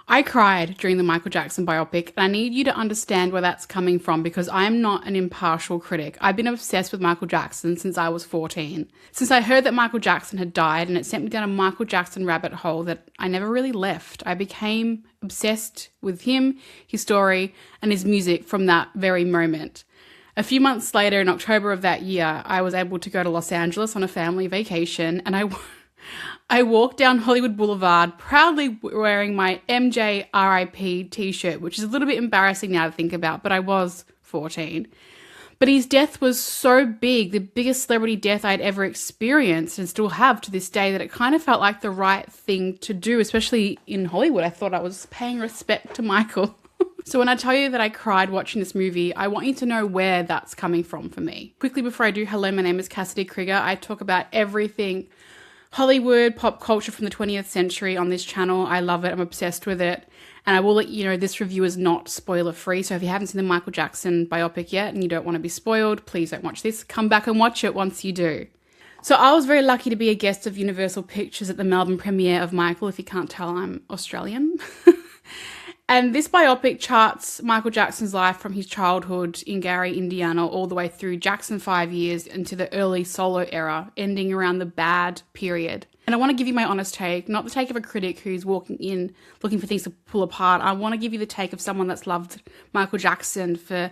I cried during the Michael Jackson biopic, and I need you to understand where that's coming from because I am not an impartial critic. I've been obsessed with Michael Jackson since I was 14. Since I heard that Michael Jackson had died, and it sent me down a Michael Jackson rabbit hole that I never really left. I became obsessed with him, his story, and his music from that very moment. A few months later, in October of that year, I was able to go to Los Angeles on a family vacation, and I walked down Hollywood Boulevard proudly wearing my MJ RIP t-shirt, which is a little bit embarrassing now to think about, but I was 14. But his death was so big, the biggest celebrity death I'd ever experienced and still have to this day, that it kind of felt like the right thing to do, especially in Hollywood. I thought I was paying respect to Michael. So when I tell you that I cried watching this movie, I want you to know where that's coming from for me. Quickly before I do, hello, my name is Cassidy Krieger. I talk about everything Hollywood, pop culture from the 20th century on this channel. I love it. I'm obsessed with it. And I will let you know this review is not spoiler free. So if you haven't seen the Michael Jackson biopic yet and you don't want to be spoiled, please don't watch this. Come back and watch it once you do. So I was very lucky to be a guest of Universal Pictures at the Melbourne premiere of Michael. If you can't tell, I'm Australian. And this biopic charts Michael Jackson's life from his childhood in Gary, Indiana, all the way through Jackson 5 years into the early solo era, ending around the bad period. And I want to give you my honest take, not the take of a critic who's walking in looking for things to pull apart. I want to give you the take of someone that's loved Michael Jackson for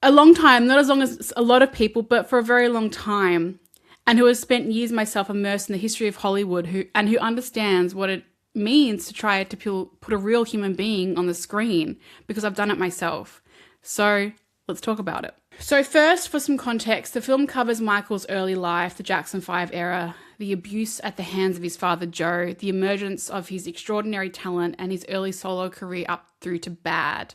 a long time, not as long as a lot of people, but for a very long time, and who has spent years myself immersed in the history of Hollywood, who understands what it means to try to put a real human being on the screen, because I've done it myself. So let's talk about it. So first, for some context, the film covers Michael's early life, the Jackson 5 era, the abuse at the hands of his father Joe, the emergence of his extraordinary talent, and his early solo career up through to bad.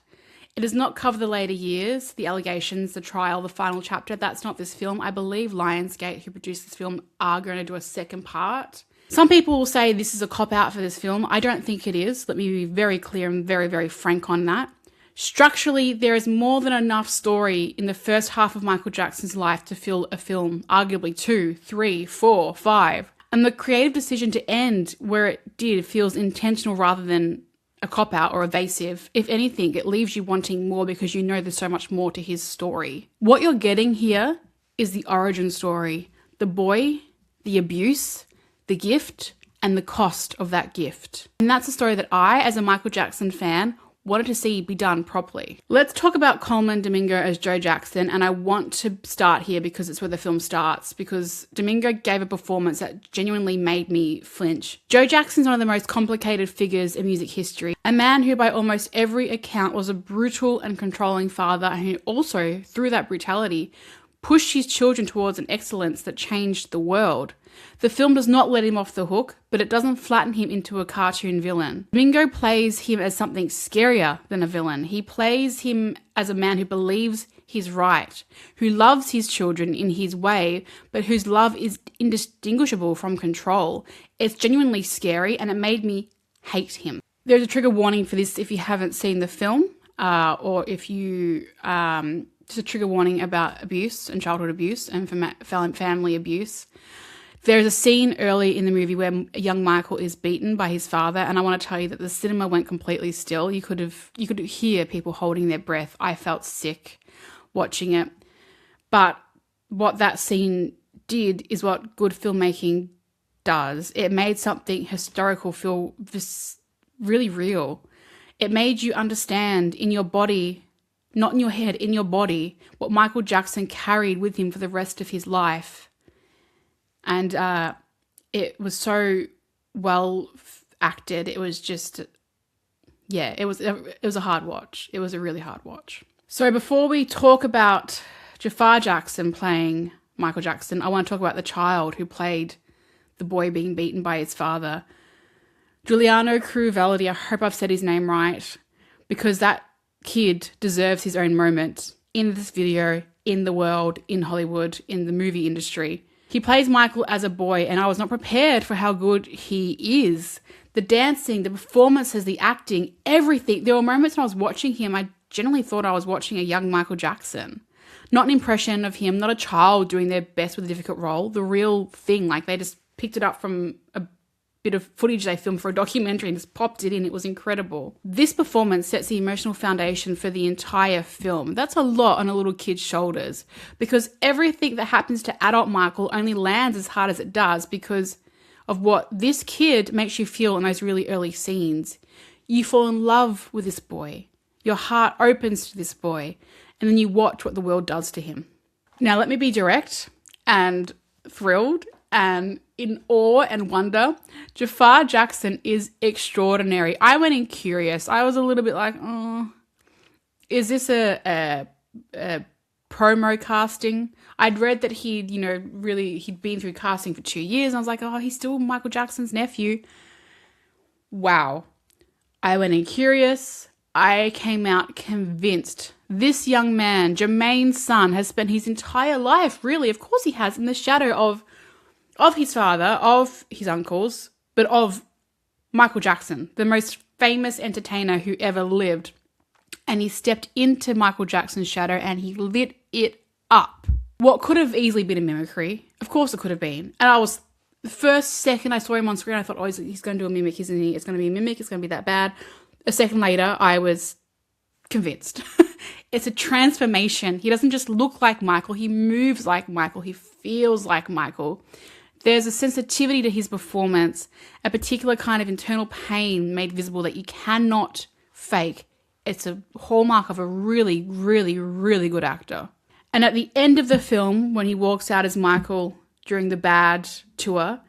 It does not cover the later years, the allegations, the trial, the final chapter. That's not this film. I believe Lionsgate, who produced this film, are going to do a second part. Some people will say this is a cop-out for this film. I don't think it is. Let me be very clear and very, very frank on that. Structurally, there is more than enough story in the first half of Michael Jackson's life to fill a film, arguably 2, 3, 4, 5. And the creative decision to end where it did feels intentional rather than a cop-out or evasive. If anything, it leaves you wanting more because you know there's so much more to his story. What you're getting here is the origin story. The boy, the abuse, the gift, and the cost of that gift. And that's a story that I, as a Michael Jackson fan, wanted to see be done properly. Let's talk about Coleman Domingo as Joe Jackson, and I want to start here because it's where the film starts, because Domingo gave a performance that genuinely made me flinch. Joe Jackson's one of the most complicated figures in music history, a man who by almost every account was a brutal and controlling father, and who also, through that brutality, pushed his children towards an excellence that changed the world. The film does not let him off the hook, but it doesn't flatten him into a cartoon villain. Domingo plays him as something scarier than a villain. He plays him as a man who believes he's right, who loves his children in his way, but whose love is indistinguishable from control. It's genuinely scary, and it made me hate him. There's a trigger warning for this if you haven't seen the film, or if you... just a trigger warning about abuse and childhood abuse and family abuse. There's a scene early in the movie where young Michael is beaten by his father, and I want to tell you that the cinema went completely still. You could hear people holding their breath. I felt sick watching it. But what that scene did is what good filmmaking does. It made something historical feel really real. It made you understand in your body, not in your head, in your body, what Michael Jackson carried with him for the rest of his life. And it was so well acted. It was just, yeah, it was a hard watch. It was a really hard watch. So before we talk about Jafar Jackson playing Michael Jackson, I want to talk about the child who played the boy being beaten by his father. Giuliano Cruvelli, I hope I've said his name right, because that kid deserves his own moment in this video, in the world, in Hollywood, in the movie industry. He plays Michael as a boy, and I was not prepared for how good he is. The dancing, the performances, the acting, everything. There were moments when I was watching him, I genuinely thought I was watching a young Michael Jackson. Not an impression of him, not a child doing their best with a difficult role. The real thing, like they just picked it up from bit of footage they filmed for a documentary and just popped it in. It was incredible. This performance sets the emotional foundation for the entire film. That's a lot on a little kid's shoulders, because everything that happens to adult Michael only lands as hard as it does because of what this kid makes you feel in those really early scenes. You fall in love with this boy. Your heart opens to this boy, and then you watch what the world does to him. Now, let me be direct and thrilled and in awe and wonder. Jafar Jackson is extraordinary. I went in curious. I was a little bit like, oh, is this a promo casting? I'd read that he'd been through casting for 2 years. And I was like, oh, he's still Michael Jackson's nephew. Wow. I went in curious. I came out convinced. This young man, Jermaine's son, has spent his entire life, really, of course he has, in the shadow of his father, of his uncles, but of Michael Jackson, the most famous entertainer who ever lived. And he stepped into Michael Jackson's shadow and he lit it up. What could have easily been a mimicry, of course it could have been. And the first second I saw him on screen, I thought, oh, he's going to do a mimic, isn't he? It's going to be a mimic, it's going to be that bad. A second later, I was convinced. It's a transformation. He doesn't just look like Michael, he moves like Michael, he feels like Michael. There's a sensitivity to his performance, a particular kind of internal pain made visible that you cannot fake. It's a hallmark of a really, really, really good actor. And at the end of the film, when he walks out as Michael during the Bad tour,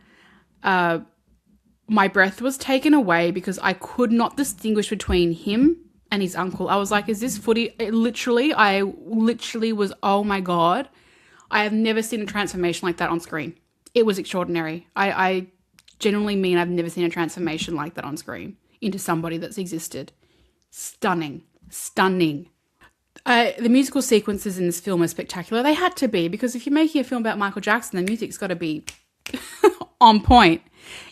my breath was taken away because I could not distinguish between him and his uncle. I was like, is this footage? I literally was, oh my God. I have never seen a transformation like that on screen. It was extraordinary. I genuinely mean I've never seen a transformation like that on screen into somebody that's existed. Stunning. The musical sequences in this film are spectacular. They had to be, because if you're making a film about Michael Jackson, the music's got to be on point.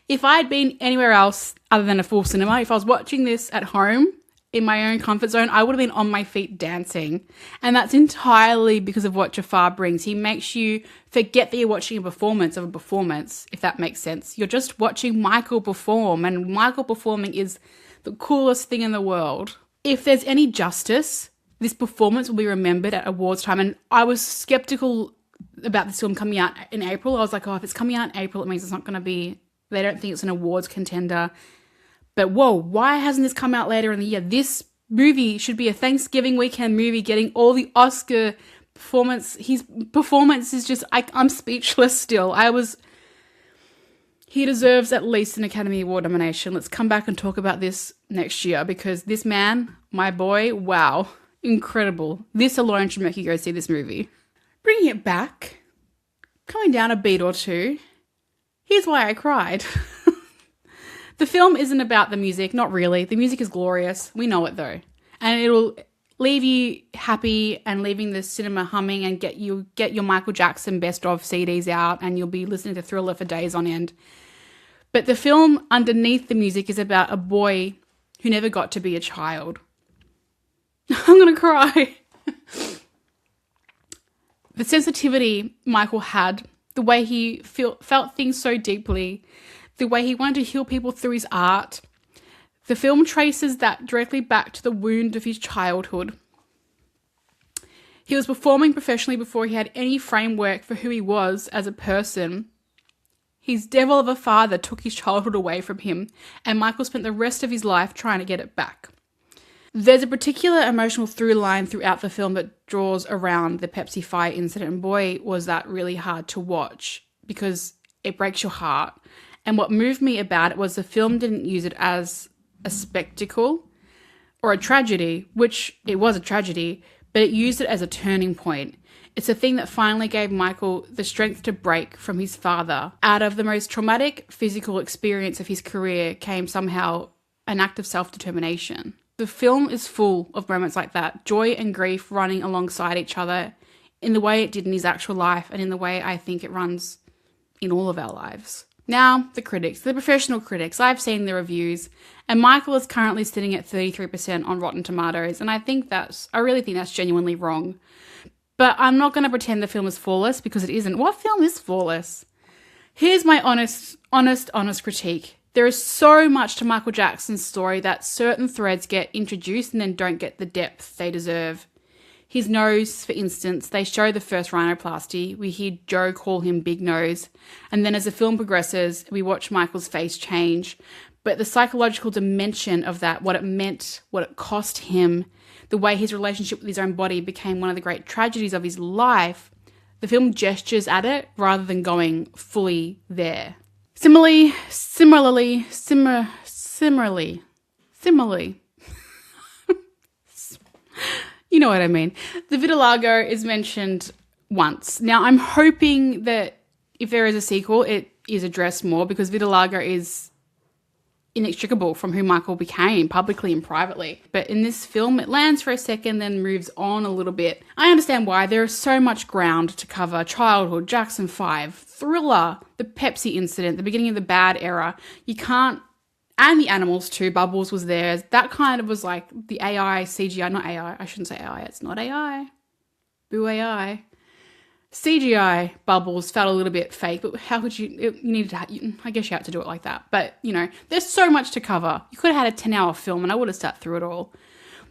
If I had been anywhere else other than a full cinema, if I was watching this at home in my own comfort zone, I would have been on my feet dancing. And that's entirely because of what Jafar brings. He makes you forget that you're watching a performance, if that makes sense. You're just watching Michael perform, and Michael performing is the coolest thing in the world. If there's any justice, this performance will be remembered at awards time. And I was skeptical about this film coming out in April. I was like, oh, if it's coming out in April, it means it's not going to be, they don't think it's an awards contender. But whoa, why hasn't this come out later in the year? This movie should be a Thanksgiving weekend movie, getting all the Oscar performance. His performance is just, I'm speechless still. He deserves at least an Academy Award nomination. Let's come back and talk about this next year, because this man, my boy, wow, incredible. This alone should make you go see this movie. Bringing it back, coming down a beat or two, here's why I cried. The film isn't about the music, not really. The music is glorious. We know it though. And it'll leave you happy and leaving the cinema humming, and get your Michael Jackson best of CDs out, and you'll be listening to Thriller for days on end. But the film underneath the music is about a boy who never got to be a child. I'm going to cry. The sensitivity Michael had, the way he felt things so deeply, the way he wanted to heal people through his art. The film traces that directly back to the wound of his childhood. He was performing professionally before he had any framework for who he was as a person. His devil of a father took his childhood away from him, and Michael spent the rest of his life trying to get it back. There's a particular emotional through line throughout the film that draws around the Pepsi fire incident, and boy, was that really hard to watch, because it breaks your heart. And what moved me about it was the film didn't use it as a spectacle or a tragedy, which it was a tragedy, but it used it as a turning point. It's a thing that finally gave Michael the strength to break from his father. Out of the most traumatic physical experience of his career came somehow an act of self-determination. The film is full of moments like that, joy and grief running alongside each other in the way it did in his actual life, and in the way I think it runs in all of our lives. Now, the critics, the professional critics. I've seen the reviews, and Michael is currently sitting at 33% on Rotten Tomatoes, and I really think that's genuinely wrong. But I'm not going to pretend the film is flawless, because it isn't. What film is flawless? Here's my honest critique. There is so much to Michael Jackson's story that certain threads get introduced and then don't get the depth they deserve. His nose, for instance, they show the first rhinoplasty. We hear Joe call him Big Nose. And then as the film progresses, we watch Michael's face change. But the psychological dimension of that, what it meant, what it cost him, the way his relationship with his own body became one of the great tragedies of his life, the film gestures at it rather than going fully there. Similarly, you know what I mean. The vitiligo is mentioned once. Now, I'm hoping that if there is a sequel, it is addressed more, because vitiligo is inextricable from who Michael became publicly and privately. But in this film, it lands for a second, then moves on a little bit. I understand why. There is so much ground to cover. Childhood, Jackson 5, Thriller, the Pepsi incident, the beginning of the bad era. You can't, and the animals too. Bubbles was there. That kind of was like the AI, CGI, not AI. I shouldn't say AI. It's not AI. Boo AI. CGI Bubbles felt a little bit fake, but how could you needed to, I guess you had to do it like that. But, you know, there's so much to cover. You could have had a 10-hour film and I would have sat through it all.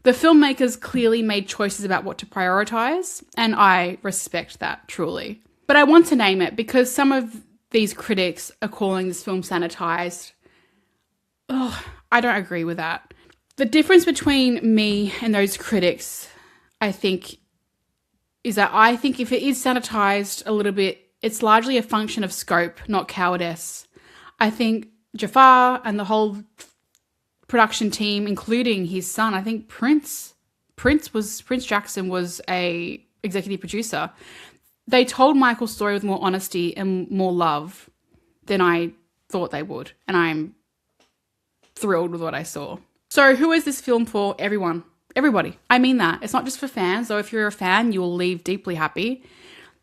The filmmakers clearly made choices about what to prioritize, and I respect that truly. But I want to name it because some of these critics are calling this film sanitized. Ugh, I don't agree with that. The difference between me and those critics, I think, is that I think if it is sanitized a little bit, it's largely a function of scope, not cowardice. I think Jafar and the whole production team, including his son, I think Prince Jackson was a executive producer. They told Michael's story with more honesty and more love than I thought they would. And I'm thrilled with what I saw. So who is this film for? Everyone. Everybody. I mean that. It's not just for fans, though if you're a fan, you will leave deeply happy.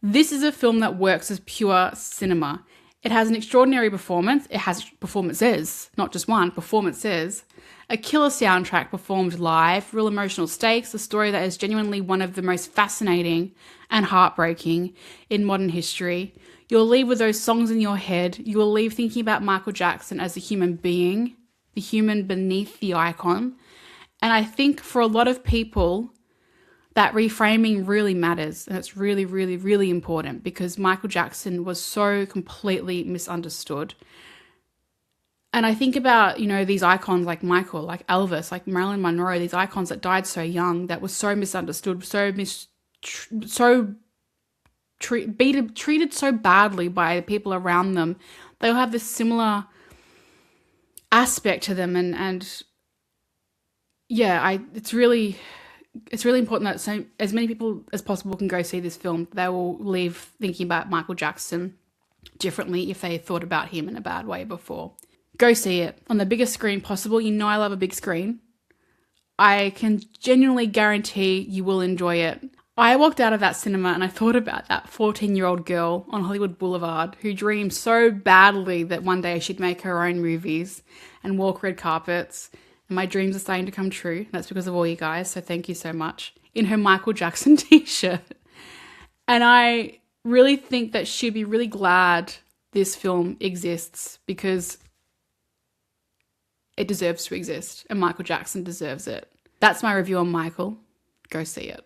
This is a film that works as pure cinema. It has an extraordinary performance. It has performances, not just one, performances. A killer soundtrack performed live, real emotional stakes, a story that is genuinely one of the most fascinating and heartbreaking in modern history. You'll leave with those songs in your head. You will leave thinking about Michael Jackson as a human being, the human beneath the icon. And I think for a lot of people, that reframing really matters. And it's really, really, really important because Michael Jackson was so completely misunderstood. And I think about, you know, these icons like Michael, like Elvis, like Marilyn Monroe, these icons that died so young, that was so misunderstood, treated so badly by the people around them. They all have this similar aspect to them, and yeah, it's really important that as many people as possible can go see this film. They will leave thinking about Michael Jackson differently if they thought about him in a bad way before. Go see it on the biggest screen possible. You know I love a big screen. I can genuinely guarantee you will enjoy it. I walked out of that cinema and I thought about that 14-year-old girl on Hollywood Boulevard who dreamed so badly that one day she'd make her own movies and walk red carpets. And my dreams are starting to come true. That's because of all you guys, so thank you so much. In her Michael Jackson t-shirt. And I really think that she'd be really glad this film exists because it deserves to exist and Michael Jackson deserves it. That's my review on Michael. Go see it.